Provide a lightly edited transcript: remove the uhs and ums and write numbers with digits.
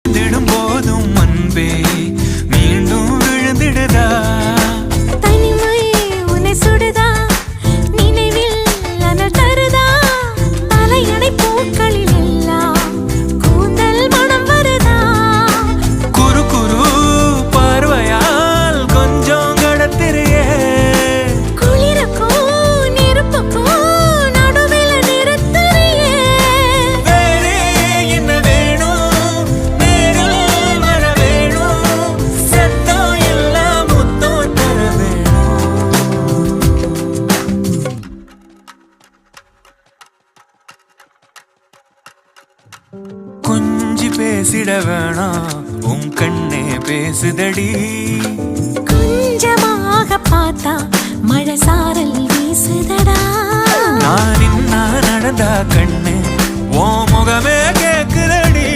விழுந்திடும் போதும் அன்பே மீண்டும் விழுந்திடுதா தனிமை உன்னை சுடுதா நினைவில் அனல் தருதா தலையணை பூக்களில் எல்லாம் கூந்தல் மனம் வருதா குறு குறு பார்வையால் கொஞ்சம் கடத்திரியே குளிருக்கும் நெருப்புக்கும் நடுவில் நிறுத்தறியே வேறே என்ன வேணும் நேரில் வர வேணும் சத்தம் எல்லாம் முத்தம் தர வேணும் கொஞ்சி பேசிட வேணாம் உன் கண்ணே பேசுதடி கொஞ்சமாக பார்த்தா மழை சாரல் வீசுதடா நான் இன்னா நடந்தா கண்ணு உன் முகமே கேக்குதடி